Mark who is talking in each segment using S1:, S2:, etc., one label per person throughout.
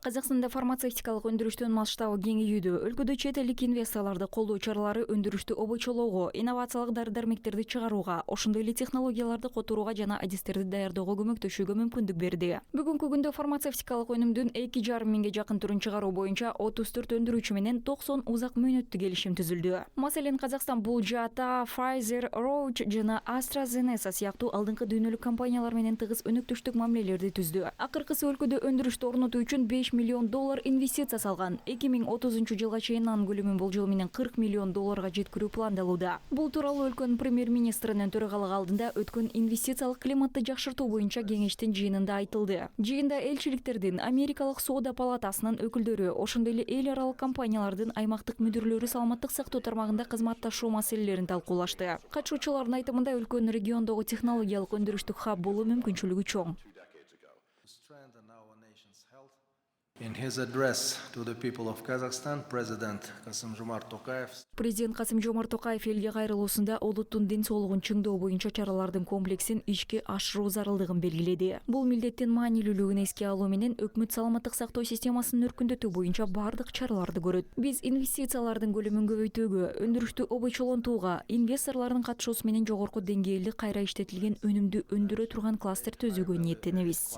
S1: Казакстанда фармацевтикалык өндүрүштүн масштабы кеңейүүдө, өлкөдө чет элдик инвесторлорду колдоо чаралары өндүрүштү обочолоого, инновациялык дары-дармектерди чыгарууга, ошондой эле технологияларды которууга жана адистерди даярдоого көмөктөшүүгө мүмкүндүк берди. Бүгүнкү күндө фармацевтикалык өнүмдүн 2,5 миңге жакын түрүн чыгаруу боюнча 34 өндүрүүчү менен 90 узак мөөнөттүү келишим түзүлдү. Маселен, Казакстан бул жаатта Pfizer, Roche жана AstraZeneca сыяктуу алдыңкы дүйнөлүк компаниялар менен тыгыз өнөктөштүк мамилелерди түздү. Акыркысы өлкөдө өндүрүштү орнотуу үчүн $5 миллион инвестиция салган. 2030 жылга чейин анын көлөмүн болжол менен $40 миллион жеткирүү пландалууда. Бул тууралуу өлкөнүн премьер-министринин төрагалыгы алдында өткөн инвестициялык климатты жакшыртуу боюнча кеңештин жыйынында айтылды. Жыйында элчиликтердин, Америкалык соода палатасынын өкүлдөрү, ошондой эле эл аралык компаниялардын аймактык мүдүрлөрү саламаттык сактоо тармагында кызматташуу маселелерин талкуулашты. Катышуучулардын айтымында өлкөнүн региондогу технологиялык өндүрүштүк хаб болуу мүмкүнчүлүгү чоң.
S2: In his address to the people of Kazakhstan, President Kassym-Jomart Tokayev
S1: Президент Касым-Жомарт Токаев элге кайрылуусунда улуттун ден соолугун чыңдоо боюнча чаралардын комплексин ишке ашыруу зарылдыгын белгиледи. Бул милдеттин маанилүүлүгүн эске алуу менен өкмөт саламаттык сактоо системасын өркүндөтүү боюнча бардык чараларды көрөт. Биз инвестициялардын көлөмүн көбөйтүүгө, өндүрүштү обочолонтууга, инвесторлордун катышуусу менен жогорку деңгээлде кайра иштетилген өнүмдү өндүрө турган кластер түзүүгө ниеттенебиз.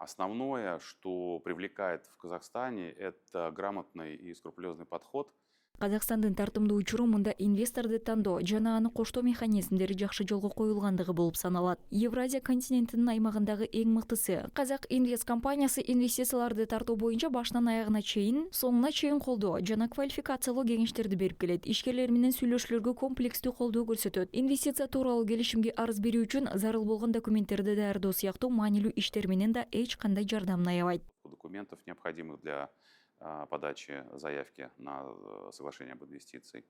S3: Основное, что привлекает в Казахстане, это грамотный и скрупулезный подход.
S1: Казакстандын тартымдуу учуру мында инвесторду тандоо жана аны коштоо механизмдери жакшы жолго коюлгандыгы болуп саналат. Евразия континентинин аймагындагы эң мыктысы. Казак Инвест компаниясы инвестицияларды тартуу боюнча башынан аягына чейин, соңуна чейин колдоо жана квалификациялоо кеңештерди берип келет. Ишкерлер менен сүйлөшүүлөргө комплекстүү колдоо көрсөтөт. Инвестиция тууралуу келишимге арыз берүү үчүн зарыл болгон документтерди даярдоо сыяктуу маанилүү иштер менен да эч кандай жардамын аябайт.
S3: Документов, необходимых для подачи заявки на соглашение об инвестиции.